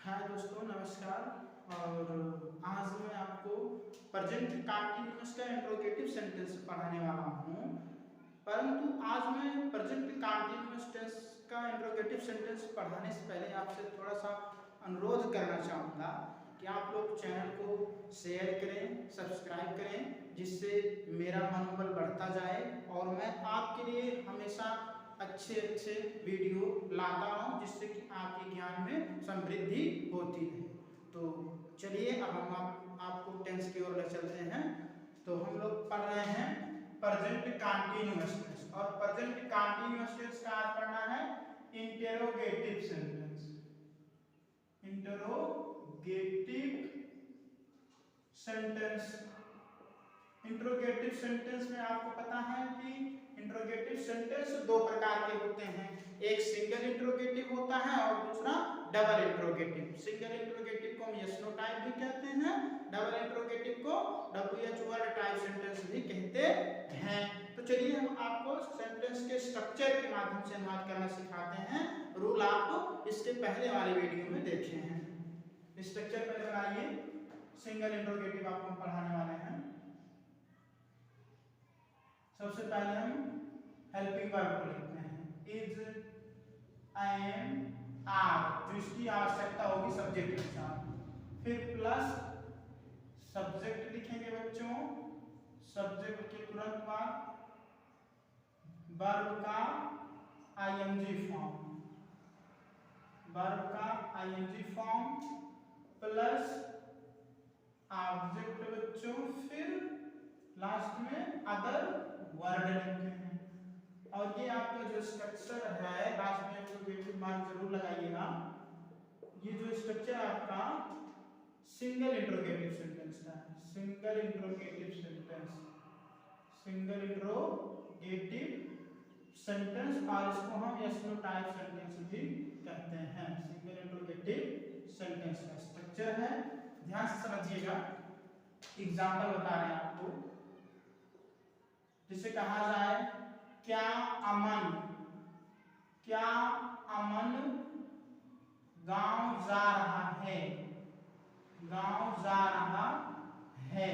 हाय दोस्तों, नमस्कार। और आज मैं आपको प्रेजेंट कंटीन्यूअस का इंट्रोगेटिव सेंटेंस पढ़ाने वाला हूँ। परंतु आज मैं प्रेजेंट कंटीन्यूअस टेंस का इंट्रोगेटिव सेंटेंस पढ़ाने से पहले आपसे थोड़ा सा अनुरोध करना चाहूँगा कि आप लोग चैनल को शेयर करें, सब्सक्राइब करें, जिससे मेरा मनोबल बढ़ता जाए और मैं आपके लिए हमेशा अच्छे अच्छे वीडियो लाता हूँ, जिससे कि आपके ज्ञान में समृद्धि होती है। तो चलिए अब हम आपको टेंस की ओर ले चलते हैं। तो हम लोग पढ़ रहे हैं प्रेजेंट कंटीन्यूअस टेंस, और प्रेजेंट कंटीन्यूअस टेंस का आज पढ़ना है interrogative sentence. Interrogative sentence. Interrogative sentence में आपको पता है कि इंट्रोगेटिव सेंटेंस दो प्रकार के होते हैं। एक सिंगल इंट्रोगेटिव होता है और दूसरा डबल इंट्रोगेटिव। सिंगल इंट्रोगेटिव को हम यस नो टाइप भी कहते हैं, डबल इंट्रोगेटिव को WH वर्ड टाइप सेंटेंस भी कहते हैं। तो चलिए हम आपको सेंटेंस के स्ट्रक्चर के माध्यम से अनुवाद करना सिखाते हैं। रूल आप इसके पहले वाले वीडियो में देखे हैं। स्ट्रक्चर पहले बनाइए। सिंगल इंट्रोगेटिव आपको पढ़ाने वाले हैं। सबसे पहले हम हेल्पिंग वर्ब को लिखते हैं, इज, एम, आर, जो इसकी आवश्यकता होगी सब्जेक्ट के साथ। फिर प्लस सब्जेक्ट लिखेंगे बच्चों। सब्जेक्ट के तुरंत बाद वर्ब का आईएनजी फॉर्म, वर्ब का आईएनजी फॉर्म प्लस ऑब्जेक्ट बच्चों। फिर लास्ट में अदर वर्ड लिखते हैं। और ये आपका जो स्ट्रक्चर है, लास्ट में इंट्रोगेटिव मार्क जरूर लगाइएगा। ये जो स्ट्रक्चर आपका सिंगल इंट्रोगेटिव सेंटेंस का है। Single interrogative sentence, single interrogative sentence, और इसको हम यस नो टाइप सेंटेंस भी कहते हैं। सिंगल इंट्रोगेटिव सेंटेंस का स्ट्रक्चर है, ध्यान से समझिएगा। एग्जाम्पल बता रहे हैं आपको, जिसे कहा जाए क्या अमन, क्या अमन गांव जा रहा है, गांव जा रहा है।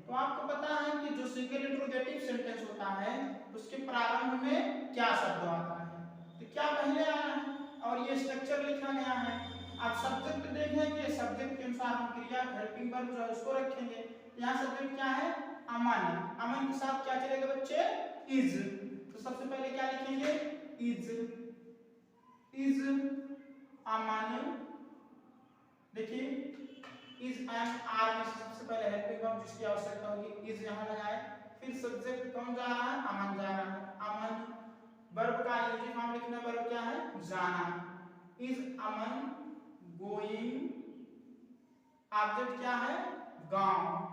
तो आपको पता है कि जो सिंगल इंट्रोगेटिव सेंटेंस होता है उसके प्रारंभ में क्या शब्द आता है, तो क्या पहले आया है और ये स्ट्रक्चर लिखा गया है। आप सब्जेक्ट देखेंगे, सब्जेक्ट के अनुसार हम क्रिया हेल्पिंग वर्ब जो है उसको रखेंगे। यहाँ सब्जेक्ट क्या है, अमन। अमन के साथ क्या चलेगा बच्चे, इज। तो सबसे पहले क्या लिखेंगे, इज, इज अमन। देखिए इज एंड आर में सबसे पहले हेल्पिंग वर्ब जिसकी आवश्यकता होगी इज यहाँ लगाए। फिर सब्जेक्ट कौन जा रहा है, अमन जा रहा है, अमन। वर्ब का आईएनजी फॉर्म लिखना, वर्ब क्या है, जाना। इज अमन गोइंग, ऑब्जेक्ट क्या है, गांव,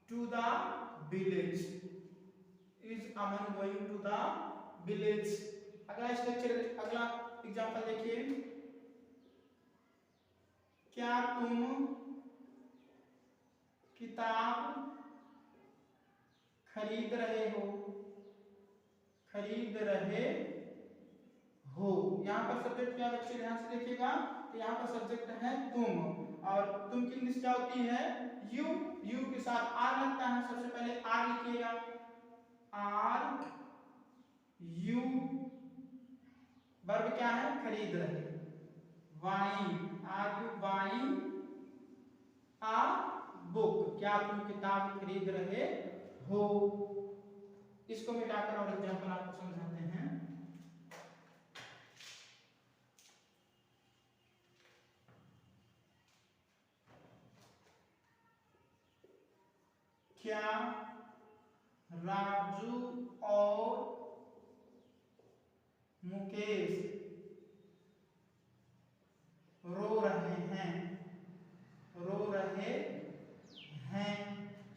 to the village. Is Aman going to the village. अगला स्ट्रक्चर, अगला एग्जांपल देखिए, क्या तुम किताब खरीद रहे हो, खरीद रहे हो। यहाँ पर सब्जेक्ट क्या बच्चे ध्यान से देखिएगा, तो यहाँ पर सब्जेक्ट है तुम, और तुम की इंग्लिश क्या होती है, यू। यू के साथ आर लगता है, सबसे पहले आर लिखिएगा, आर यू। वर्ब क्या है, खरीद रहे, buying, are you buying a book, क्या तुम किताब खरीद रहे हो। इसको मिटाकर और एग्जांपल आपको समझाते हैं। क्या राजू और मुकेश रो रहे हैं, रो रहे हैं।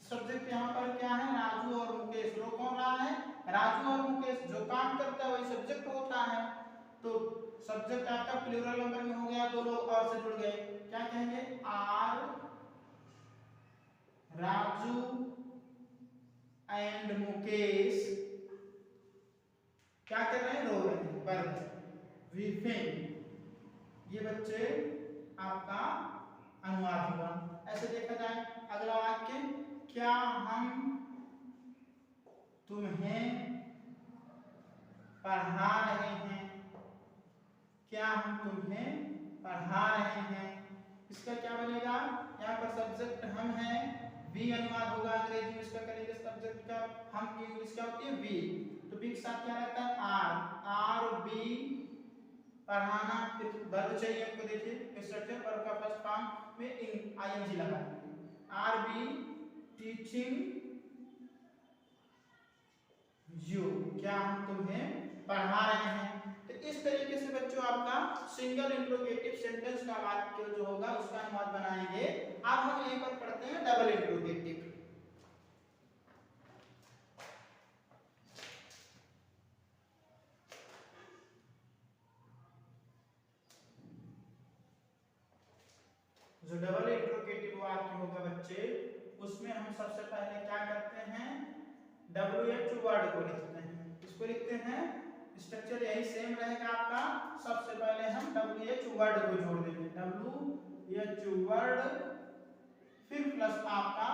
सब्जेक्ट यहाँ पर क्या है, राजू और मुकेश। रो कौन रहा है, राजू और मुकेश। जो काम करता है वही सब्जेक्ट होता है। तो सब्जेक्ट आपका प्लूरल नंबर में हो गया, दो लोग और से जुड़ गए, क्या कहेंगे, आर राजू एंड मुकेश क्या कर रहे हैं, रो रहे हैं। वर्ब वीपिंग, ये बच्चे आपका अनुवाद हुआ। ऐसे देखा जाए अगला वाक्य, क्या हम तुम्हें पढ़ा रहे हैं, क्या हम तुम्हें पढ़ा रहे हैं, इसका क्या बनेगा, यहाँ पर सब्जेक्ट हम है, वी अनुवाद होगा अंग्रेजी में इसका करेंगे सब्जेक्ट का, हम की इंग्लिश क्या होती है वी, तो वी के साथ क्या रहता है आर, आर बी पढ़ाना, फिर वर्ब चाहिए हमको, देखिए स्ट्रक्चर वर्ब का फर्स्ट फॉर्म में आईएनजी लगा देंगे, आर बी टीचिंग यू, क्या हम तुम्हें पढ़ा रहे हैं। तो इस तरीके से बच्चों आपका सिंगल इंट्रोगेटिव सेंटेंस का वाक्य जो होगा उसका अनुवाद बनाएंगे। अब हम यहीं पर पढ़ते हैं डबल इंट्रोगेटिव। जो डबल इंट्रोगेटिव वाक्य होगा बच्चे, उसमें हम सबसे पहले क्या करते हैं, WH वर्ड को लिखते हैं, इसको लिखते हैं, स्ट्रक्चर यही सेम रहेगा आपका, सबसे पहले हम WH वर्ड को जोड़ देंगे, WH वर्ड, फिर प्लस आपका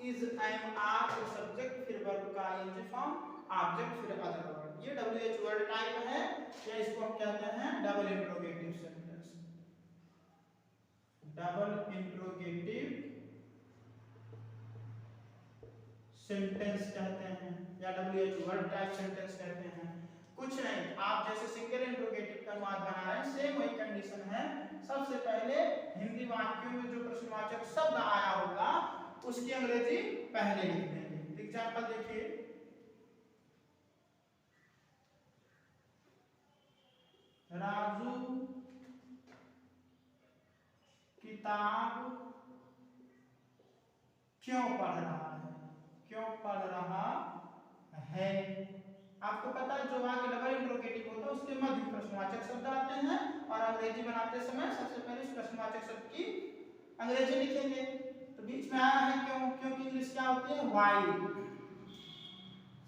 इज एम आर को सब्जेक्ट, फिर वर्ब का ing फॉर्म, ऑब्जेक्ट, फिर अदर वर्ड, ये WH वर्ड टाइप है, या इसको हम कहते हैं double interrogative sentence, double interrogative sentence कहते हैं, या WH वर्ड टाइप सेंटेंस कहते हैं। कुछ नहीं, आप जैसे सिंगल इंट्रोगेटिव का अनुवाद बना रहे हैं, सेम वही कंडीशन है। सबसे पहले हिंदी वाक्यों में जो प्रश्नवाचक शब्द आया होगा उसकी अंग्रेजी पहले लिख देंगे। एग्जांपल देखिए, राजू किताब क्यों पढ़ रहा है, क्यों पढ़ रहा है। आपको पता है जो वाक्य डबल इंट्रोगेटिव होता है उसके मध्य प्रश्नवाचक शब्द आते हैं, और अंग्रेजी बनाते समय सबसे पहले इस प्रश्नवाचक शब्द की अंग्रेजी लिखेंगे। तो बीच में आया है क्यों, क्योंकि इंग्लिश क्या होती है व्हाई,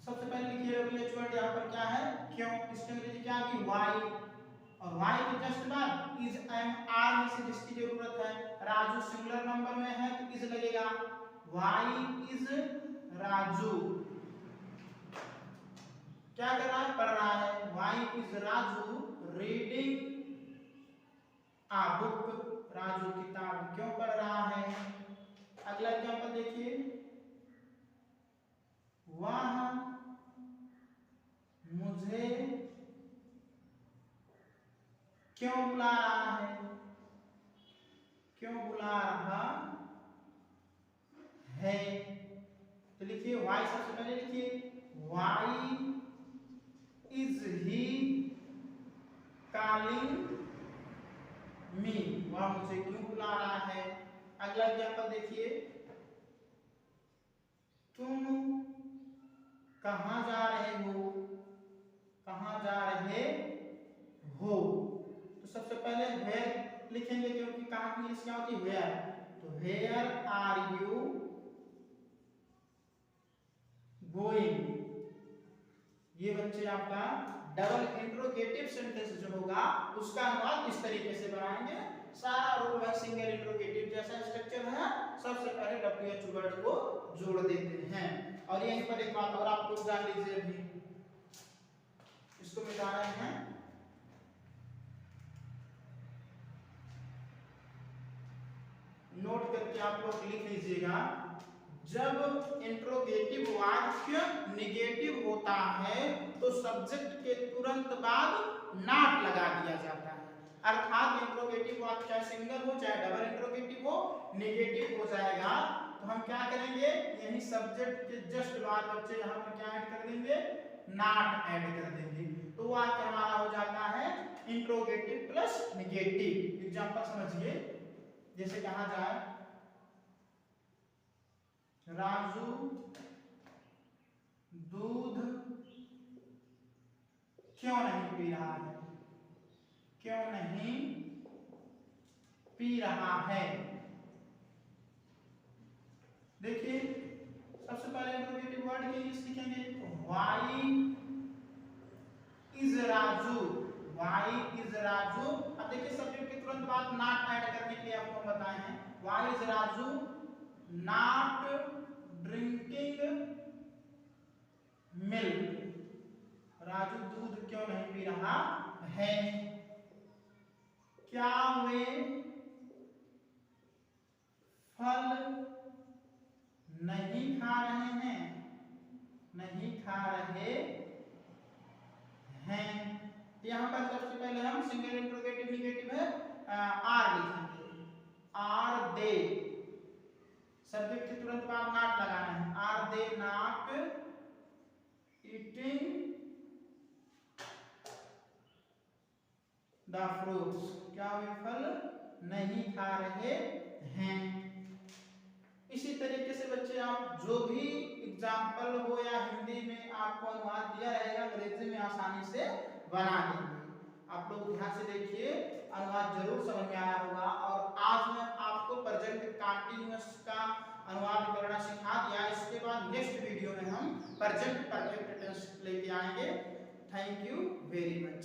सबसे पहले लिखिए WH वर्ड, यहाँ पर क्या है क्यों, इसकी अंग्रेजी क्या आएगी व्हाई, और व्हाई के जस्ट बाद इज एम आर में से जिसकी जरूरत है, राजू सिंगुलर नंबर में है तो इज लगेगा, व्हाई इज राजू, क्या कर रहा है पढ़ रहा है, why is Raju reading a book, Raju किताब क्यों पढ़ रहा है। अगला एग्जांपल देखिए, वह मुझे क्यों बुला रहा है, क्यों बुला रहा है। तो लिखिए व्हाई सबसे पहले लिखिए, why is he calling me, वह मुझे क्यों बुला रहा है। अगला एग्जांपल देखिए, तुम कहाँ जा रहे हो, कहाँ जा रहे हो। तो सबसे पहले वेयर लिखेंगे क्योंकि कहाँ की इंग्लिश क्या होती है वेयर, तो वेयर आर यू गोइंग। ये बच्चे आपका डबल इंट्रोगेटिव सेंटेंस जो होगा उसका अनुवाद इस तरीके से बनाएंगे। सारा रूल है सिंगल इंट्रोगेटिव जैसा स्ट्रक्चर है, सबसे पहले WH वर्ड को जोड़ देते हैं। और यहीं पर एक बात और आप लोग जान लीजिए, अभी इसको मिटा रहे हैं, नोट करके आप लोग लिख लीजिएगा, जब इंट्रोगेटिव वाक्य निगेटिव होता है तो सब्जेक्ट के तुरंत बाद नॉट लगा दिया जाता है, अर्थात इंट्रोगेटिव वाक्य चाहे सिंगल हो चाहे डबल इंट्रोगेटिव हो निगेटिव हो जाएगा। तो हम क्या करेंगे, यही सब्जेक्ट के जस्ट बाद बच्चे यहाँ पर क्या ऐड कर देंगे, नॉट ऐड कर देंगे, तो वाक्य हमारा हो जाता है इंट्रोगेटिव प्लस निगेटिव। एग्जांपल समझिए, जैसे कहा जाए राजू दूध क्यों नहीं पी रहा है, क्यों नहीं पी रहा है। देखिए सबसे पहले इंट्रोगेटिव वर्ड की इंग्लिश लिखेंगे, why is Raju, why is Raju. अब देखिए सब्जेक्ट के तुरंत तुरंत बाद नॉट ऐड करने के लिए आपको हम बताए हैं, why is Raju not drinking milk, Raju दूध क्यों नहीं पी रहा है। क्या वे फल नहीं खा रहे हैं, नहीं खा रहे हैं। यहां पर सबसे पहले हम सिंगल इंट्रोगेटिव निगेटिव है आर लिखेंगे, आर दे, सब्जेक्ट के तुरंत बाद नॉट लगाना है, are they not eating the fruits, क्या वे फल नहीं खा रहे हैं। इसी तरीके से बच्चे आप जो भी एग्जाम्पल हो या हिंदी में आपको अनुवाद दिया रहेगा अंग्रेजी में आसानी से बना देंगे। आप लोग ध्यान से देखिए, अनुवाद जरूर समझ में आया होगा। और आज मैं आपको प्रेजेंट कंटीन्यूअस का अनुवाद करना सिखा दिया। इसके बाद नेक्स्ट वीडियो में हम प्रेजेंट परफेक्ट टेंस लेके आएंगे। Thank you very much.